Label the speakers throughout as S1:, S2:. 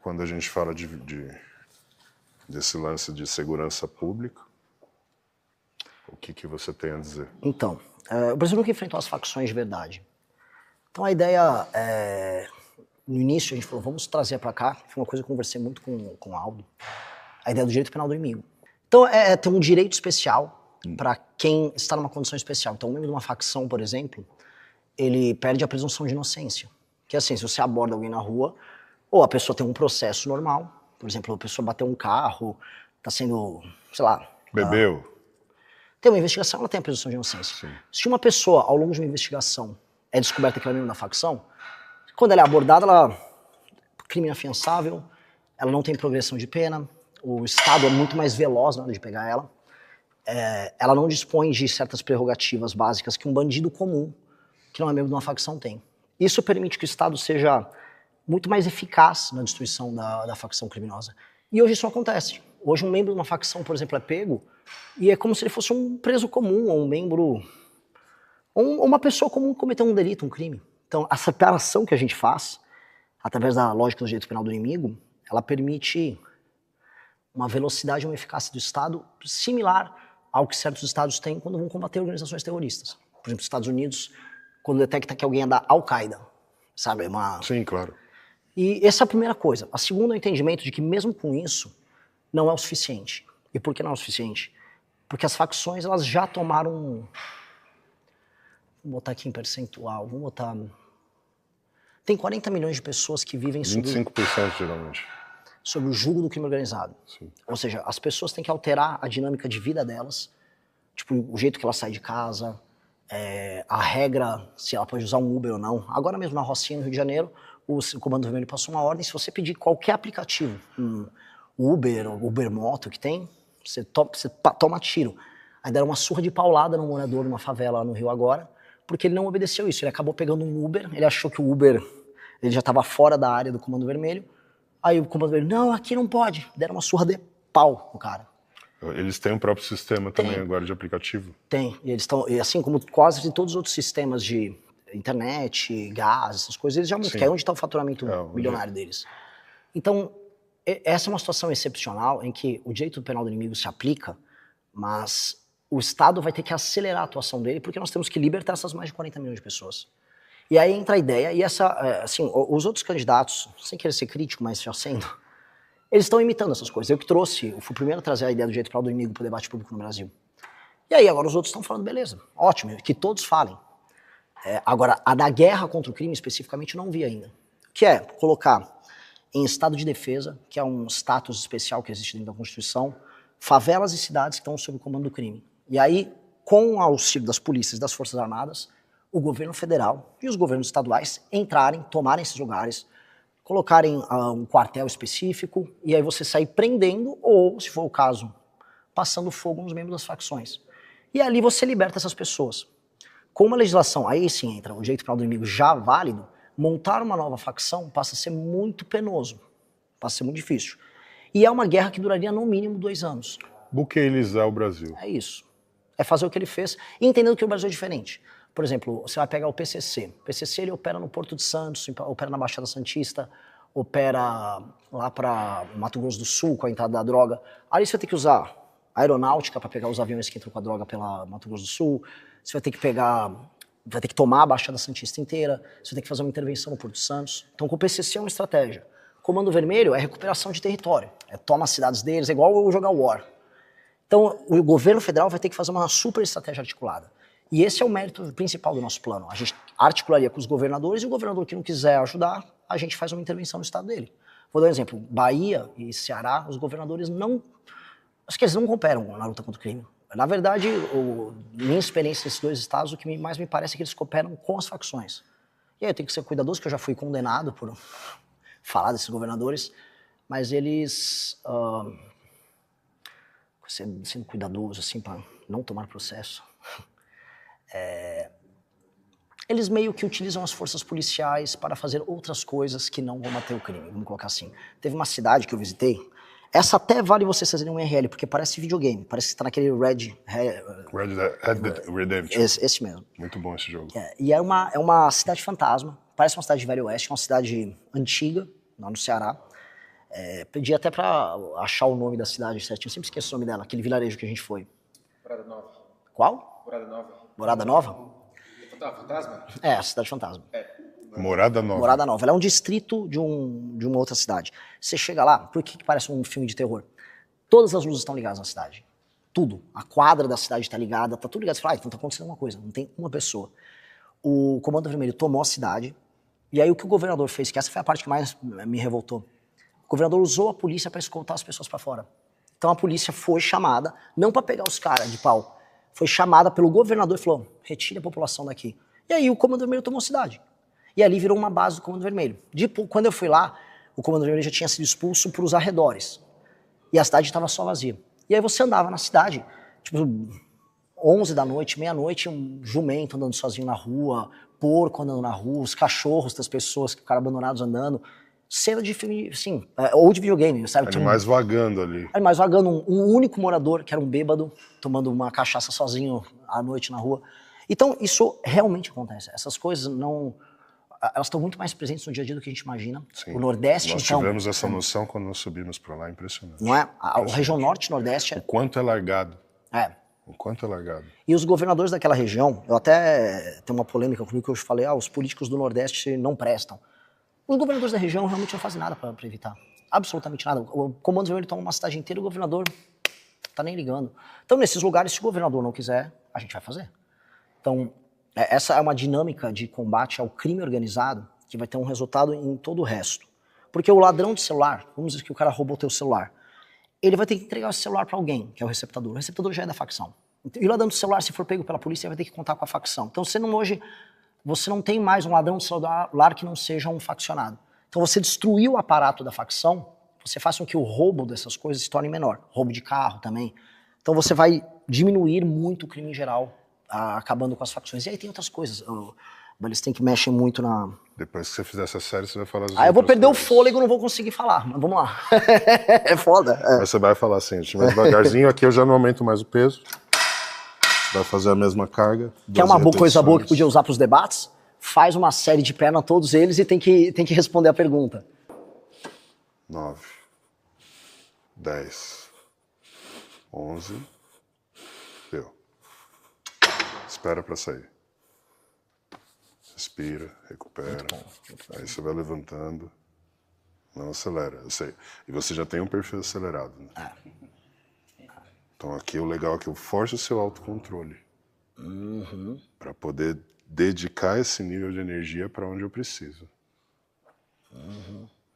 S1: quando a gente fala desse lance de segurança pública, o que você tem a dizer?
S2: Então, o Brasil nunca enfrentou as facções de verdade. Então a ideia, no início a gente falou, vamos trazer para cá, foi uma coisa que eu conversei muito com o Aldo, a ideia do direito penal do inimigo. Então tem um direito especial para quem está numa condição especial. Então um membro de uma facção, por exemplo, ele perde a presunção de inocência. Que é assim, se você aborda alguém na rua, ou a pessoa tem um processo normal, por exemplo, a pessoa bateu um carro, está sendo, sei lá...
S1: Bebeu.
S2: Tem uma investigação, ela tem a presunção de inocência.
S1: Sim.
S2: Se uma pessoa, ao longo de uma investigação, é descoberta que ela é membro da facção, quando ela é abordada, ela crime inafiançável, ela não tem progressão de pena, o Estado é muito mais veloz na hora de pegar ela, ela não dispõe de certas prerrogativas básicas que um bandido comum, que não é membro de uma facção, tem. Isso permite que o Estado seja muito mais eficaz na destruição da facção criminosa. E hoje isso não acontece. Hoje um membro de uma facção, por exemplo, é pego e é como se ele fosse um preso comum, ou um membro, ou uma pessoa comum que cometeu um delito, um crime. Então a separação que a gente faz, através da lógica do direito penal do inimigo, ela permite uma velocidade e uma eficácia do Estado similar ao que certos estados têm quando vão combater organizações terroristas. Por exemplo, os Estados Unidos, quando detecta que alguém é da Al-Qaeda, sabe?
S1: Sim, claro.
S2: E essa é a primeira coisa. A segunda é o entendimento de que mesmo com isso, não é o suficiente. E por que não é o suficiente? Porque as facções, elas já tomaram... Vou botar aqui em percentual, vamos botar... Tem 40 milhões de pessoas que vivem
S1: 25% geralmente.
S2: Sob o jugo do crime organizado.
S1: Sim.
S2: Ou seja, as pessoas têm que alterar a dinâmica de vida delas, tipo, o jeito que ela sai de casa, a regra, se ela pode usar um Uber ou não. Agora mesmo na Rocinha, no Rio de Janeiro, o Comando Vermelho passou uma ordem, se você pedir qualquer aplicativo, Uber ou Uber Moto que tem, você toma tiro. Aí deram uma surra de paulada no morador numa favela lá no Rio agora, porque ele não obedeceu isso. Ele acabou pegando um Uber, ele achou que o Uber ele já estava fora da área do Comando Vermelho. Aí o Comando Vermelho, não, aqui não pode. Deram uma surra de pau no cara.
S1: Eles têm um próprio sistema também agora de aplicativo?
S2: Tem. E eles estão, assim como quase de todos os outros sistemas de internet, gás, essas coisas, eles já que é onde está o faturamento milionário deles. Então, essa é uma situação excepcional em que o direito penal do inimigo se aplica, mas o Estado vai ter que acelerar a atuação dele porque nós temos que libertar essas mais de 40 milhões de pessoas. E aí entra a ideia, e assim, os outros candidatos, sem querer ser crítico, mas já sendo, eles estão imitando essas coisas. Eu que trouxe, eu fui o primeiro a trazer a ideia do direito penal do inimigo para o debate público no Brasil. E aí agora os outros estão falando, beleza, ótimo, que todos falem. Agora, a da guerra contra o crime especificamente eu não vi ainda. Que é colocar em estado de defesa, que é um status especial que existe dentro da Constituição, favelas e cidades que estão sob o comando do crime. E aí, com o auxílio das polícias e das Forças Armadas, o governo federal e os governos estaduais entrarem, tomarem esses lugares, colocarem um quartel específico, e aí você sair prendendo, ou, se for o caso, passando fogo nos membros das facções. E ali você liberta essas pessoas. Com uma legislação, aí sim entra o direito penal do inimigo já válido, montar uma nova facção passa a ser muito penoso, passa a ser muito difícil. E é uma guerra que duraria no mínimo 2 anos.
S1: Buqueilizar o Brasil.
S2: É isso. É fazer o que ele fez e entendendo que o Brasil é diferente. Por exemplo, você vai pegar o PCC. O PCC ele opera no Porto de Santos, opera na Baixada Santista, opera lá para Mato Grosso do Sul com a entrada da droga. Ali você vai ter que usar aeronáutica para pegar os aviões que entram com a droga pela Mato Grosso do Sul. Você vai ter que vai ter que tomar a Baixada Santista inteira. Você vai ter que fazer uma intervenção no Porto de Santos. Então, com o PCC é uma estratégia. Comando Vermelho é recuperação de território. Toma as cidades deles, é igual jogar War. Então, o governo federal vai ter que fazer uma super estratégia articulada. E esse é o mérito principal do nosso plano. A gente articularia com os governadores e o governador que não quiser ajudar, a gente faz uma intervenção no estado dele. Vou dar um exemplo. Bahia e Ceará, os governadores não... Acho que eles não cooperam na luta contra o crime. Na verdade, minha experiência nesses 2 estados, o que mais me parece é que eles cooperam com as facções. E aí eu tenho que ser cuidadoso, que eu já fui condenado por falar desses governadores, mas eles... sendo cuidadoso, assim, para não tomar processo... eles meio que utilizam as forças policiais para fazer outras coisas que não combater o crime, vamos colocar assim. Teve uma cidade que eu visitei, essa até vale vocês fazerem um IRL, porque parece videogame, parece que está naquele Red
S1: Dead Redemption.
S2: Esse mesmo.
S1: Muito bom esse jogo.
S2: E é uma cidade fantasma, parece uma cidade de Velho Oeste, é uma cidade antiga, lá no Ceará. Pedi até pra achar o nome da cidade certinho, eu sempre esqueço o nome dela, aquele vilarejo que a gente foi.
S3: Morada Nova.
S2: Qual?
S3: Morada Nova.
S2: Morada Nova?
S3: Fantasma?
S2: A Cidade Fantasma.
S1: Morada Nova.
S2: Morada Nova. Ela é um distrito de uma outra cidade. Você chega lá, por que parece um filme de terror? Todas as luzes estão ligadas na cidade. Tudo. A quadra da cidade está ligada, tá tudo ligado. Você fala, então tá acontecendo alguma coisa. Não tem uma pessoa. O Comando Vermelho tomou a cidade, e aí o que o governador fez, que essa foi a parte que mais me revoltou, o governador usou a polícia para escoltar as pessoas para fora. Então a polícia foi chamada, não para pegar os caras de pau, foi chamada pelo governador e falou, retire a população daqui. E aí o Comando Vermelho tomou a cidade. E ali virou uma base do Comando Vermelho. Quando eu fui lá, o Comando Vermelho já tinha sido expulso para os arredores. E a cidade estava só vazia. E aí você andava na cidade, tipo, 11 da noite, meia-noite, um jumento andando sozinho na rua, porco andando na rua, os cachorros das pessoas que ficaram abandonados andando. Cena de filme, assim, ou de videogame, sabe?
S1: Animais vagando ali.
S2: Animais vagando, um único morador, que era um bêbado, tomando uma cachaça sozinho à noite na rua. Então, isso realmente acontece. Essas coisas não... Elas estão muito mais presentes no dia a dia do que a gente imagina.
S1: Sim.
S2: O Nordeste,
S1: nós
S2: então...
S1: Nós tivemos essa noção quando nós subimos para lá, impressionante.
S2: Não é? A região Norte e Nordeste...
S1: O quanto é largado. O quanto é largado.
S2: E os governadores daquela região, eu até tenho uma polêmica comigo que eu falei, os políticos do Nordeste não prestam. Os governadores da região realmente não fazem nada para evitar. Absolutamente nada. O Comando Vermelho toma uma cidade inteira e o governador tá nem ligando. Então, nesses lugares, se o governador não quiser, a gente vai fazer. Então, essa é uma dinâmica de combate ao crime organizado que vai ter um resultado em todo o resto. Porque o ladrão de celular, vamos dizer que o cara roubou o teu celular, ele vai ter que entregar esse celular para alguém, que é o receptador. O receptador já é da facção. E o ladrão de celular, se for pego pela polícia, vai ter que contar com a facção. Então, você não tem mais um ladrão de celular que não seja um faccionado. Então, você destruiu o aparato da facção, você faz com que o roubo dessas coisas se torne menor. Roubo de carro também. Então, você vai diminuir muito o crime em geral, acabando com as facções. E aí tem outras coisas. Eles têm que mexer muito na...
S1: Depois que você fizer essa série, você vai falar...
S2: eu vou perder o fôlego, não vou conseguir falar. Mas vamos lá. É foda.
S1: Mas você vai falar assim, mais devagarzinho. Aqui eu já não aumento mais o peso. Você vai fazer a mesma carga.
S2: Que é uma coisa boa que podia usar para os debates. Faz uma série de perna todos eles e tem que responder a pergunta.
S1: 9, 10, 11... Deu. Espera para sair. Respira, recupera. Aí você vai levantando. Não acelera, eu sei. E você já tem um perfil acelerado, né? Então aqui o legal é que eu forço o seu autocontrole. Para poder dedicar esse nível de energia para onde eu preciso.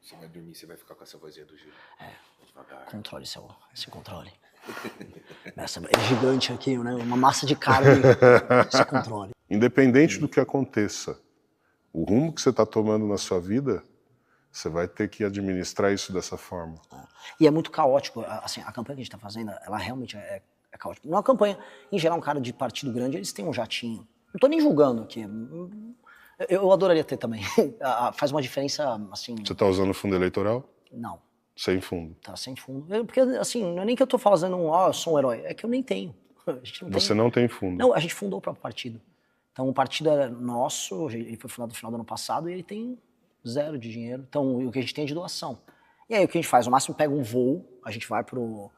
S3: Você vai dormir, você vai ficar com essa vozinha do Gil. Devagar.
S2: Controle esse controle. É gigante aqui, né? Uma massa de carne. Esse controle.
S1: Independente do que aconteça, o rumo que você está tomando na sua vida, você vai ter que administrar isso dessa forma.
S2: E é muito caótico. Assim, a campanha que a gente está fazendo, ela realmente é caótica. Numa campanha, em geral, um cara de partido grande, eles têm um jatinho. Não estou nem julgando aqui. Eu adoraria ter também. Faz uma diferença, assim...
S1: Você está usando fundo eleitoral?
S2: Não.
S1: Sem fundo.
S2: Tá sem fundo. Porque, assim, não é nem que eu tô fazendo eu sou um herói. É que eu nem tenho.
S1: Você não tem fundo?
S2: Não, a gente fundou o próprio partido. Então, o partido é nosso, ele foi fundado no final do ano passado e ele tem 0 de dinheiro. Então, o que a gente tem é de doação. E aí, o que a gente faz? No máximo, pega um voo, a gente vai para um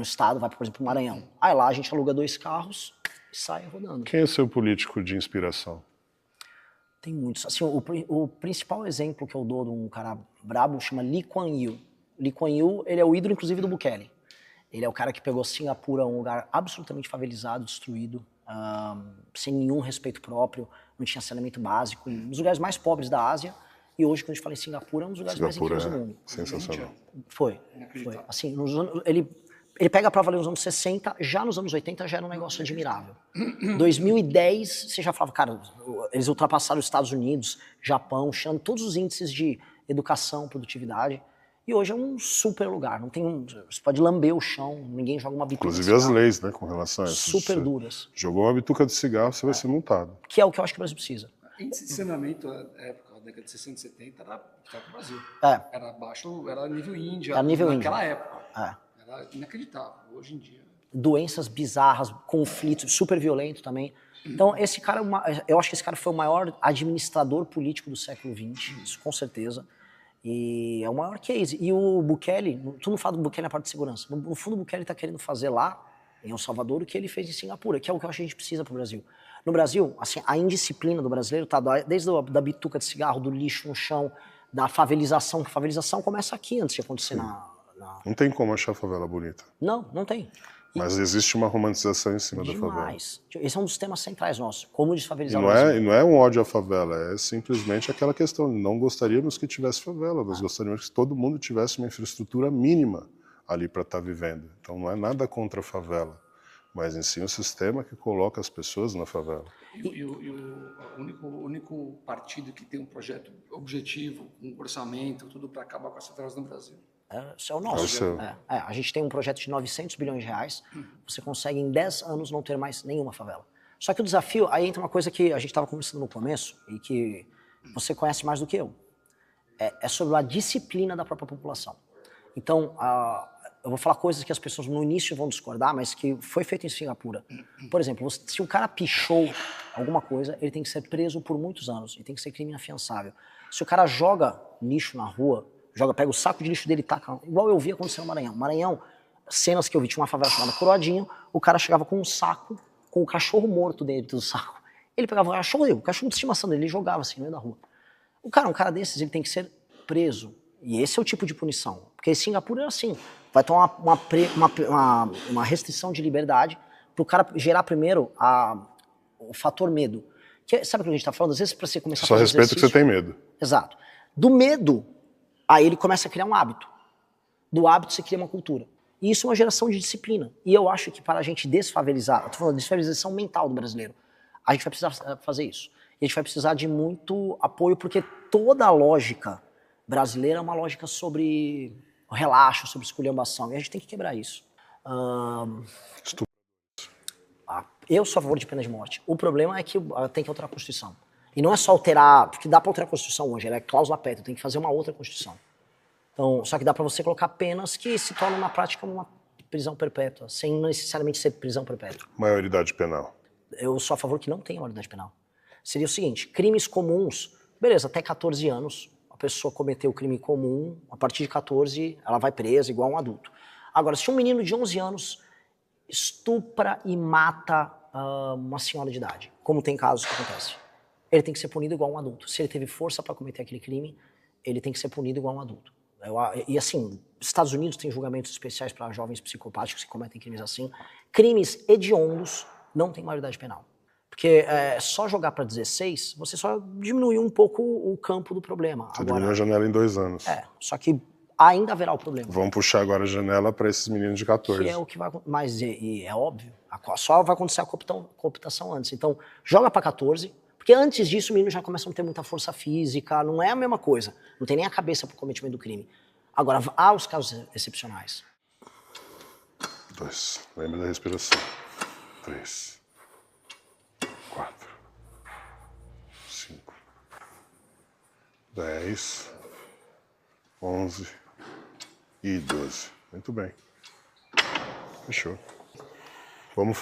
S2: estado, vai, por exemplo, pro Maranhão. Aí lá a gente aluga 2 carros e sai rodando.
S1: Quem é seu político de inspiração?
S2: Tem muitos. Assim, o principal exemplo que eu dou de um cara brabo chama Lee Kuan Yew. Lee Kuan Yew, ele é o ídolo, inclusive, do Bukele. Ele é o cara que pegou Singapura, um lugar absolutamente favelizado, destruído, sem nenhum respeito próprio, não tinha saneamento básico, um dos lugares mais pobres da Ásia. E hoje, quando a gente fala em Singapura, é um dos lugares mais incríveis do mundo.
S1: Sensacional.
S2: Foi. Assim, ele pega a prova ali nos anos 60, já nos anos 80 já era um negócio admirável. 2010, você já falava, cara, eles ultrapassaram os Estados Unidos, Japão, China, todos os índices de educação, produtividade. E hoje é um super lugar. Não tem você pode lamber o chão, ninguém joga uma bituca.
S1: Inclusive as leis, né, com relação a isso.
S2: Super duras.
S1: Jogou uma bituca de cigarro, você vai ser multado.
S2: Que é o que eu acho que o Brasil precisa.
S3: Índice de saneamento, na década de 60 e 70, era no Brasil. Era baixo, era nível Índia.
S2: Era nível
S3: naquela
S2: Índia.
S3: época. Era inacreditável. Hoje em dia.
S2: Doenças bizarras, conflitos, super violento também. Então, esse cara, eu acho que esse cara foi o maior administrador político do século XX, isso com certeza. E é o maior case. E o Bukele, tu não fala do Bukele na parte de segurança. No fundo, o Bukele está querendo fazer lá, em El Salvador, o que ele fez em Singapura, que é o que eu acho que a gente precisa para o Brasil. No Brasil, assim, a indisciplina do brasileiro tá desde da bituca de cigarro, do lixo no chão, da favelização, que a favelização começa aqui antes de acontecer
S1: Não tem como achar a favela bonita.
S2: Não tem.
S1: Mas existe uma romantização em cima da favela.
S2: Esse é um dos temas centrais nossos, como desfavelizar
S1: o Brasil. E não é um ódio à favela, é simplesmente aquela questão, não gostaríamos que tivesse favela, nós gostaríamos que todo mundo tivesse uma infraestrutura mínima ali para estar vivendo. Então não é nada contra a favela, mas em si o sistema que coloca as pessoas na favela.
S3: E o único partido que tem um projeto objetivo, um orçamento, tudo para acabar com as favelas no Brasil.
S2: Isso é o nosso. A gente tem um projeto de 900 bilhões de reais, você consegue em 10 anos não ter mais nenhuma favela. Só que o desafio, aí entra uma coisa que a gente estava conversando no começo e que você conhece mais do que eu, é sobre a disciplina da própria população. Então, eu vou falar coisas que as pessoas no início vão discordar, mas que foi feito em Singapura. Por exemplo, se o cara pichou alguma coisa, ele tem que ser preso por muitos anos e tem que ser crime inafiançável. Se o cara joga lixo na rua, pega o saco de lixo dele e taca, igual eu vi acontecer no Maranhão. Maranhão, cenas que eu vi, tinha uma favela chamada Coroadinho, o cara chegava com um saco, com o cachorro morto dentro do saco. Ele pegava o cachorro de estimação dele, ele jogava assim no meio da rua. Um cara desses, ele tem que ser preso. E esse é o tipo de punição. Porque em Singapura é assim, vai ter uma restrição de liberdade para o cara gerar primeiro o fator medo. Sabe o que a gente está falando? Às vezes, para você começar a fazer
S1: exercício... Só respeito que você tem medo.
S2: Exato. Do medo, aí ele começa a criar um hábito. Do hábito você cria uma cultura. E isso é uma geração de disciplina. E eu acho que para a gente desfavelizar, eu tô falando de desfavelização mental do brasileiro, a gente vai precisar fazer isso. E a gente vai precisar de muito apoio, porque toda a lógica brasileira é uma lógica sobre relaxo, sobre esculhambação. E a gente tem que quebrar isso. Eu sou a favor de pena de morte. O problema é que tem que alterar a Constituição. E não é só alterar, porque dá para alterar a Constituição hoje, ela é cláusula pétrea, tem que fazer uma outra Constituição. Então, só que dá para você colocar penas que se tornam na prática uma prisão perpétua, sem necessariamente ser prisão perpétua.
S1: Maioridade penal.
S2: Eu sou a favor que não tenha maioridade penal. Seria o seguinte, crimes comuns, beleza, até 14 anos, a pessoa cometeu o crime comum, a partir de 14 ela vai presa igual um adulto. Agora, se um menino de 11 anos estupra e mata uma senhora de idade, como tem casos que acontecem, ele tem que ser punido igual um adulto. Se ele teve força para cometer aquele crime, ele tem que ser punido igual um adulto. E assim, Estados Unidos tem julgamentos especiais para jovens psicopáticos que cometem crimes assim. Crimes hediondos não tem maioridade penal. Porque só jogar para 16, você só diminuiu um pouco o campo do problema.
S1: Você diminuiu a janela em 2 anos.
S2: Só que ainda haverá o problema.
S1: Vamos puxar agora a janela para esses meninos de 14.
S2: Que é o que vai, mas é óbvio, só vai acontecer a cooptação antes. Então, joga para 14, porque antes disso o menino já começa a ter muita força física, não é a mesma coisa. Não tem nem a cabeça para o cometimento do crime. Agora, há os casos excepcionais.
S1: 2. Lembra da respiração. 3. 4. 5. 10. 11. E 12. Muito bem. Fechou. Vamos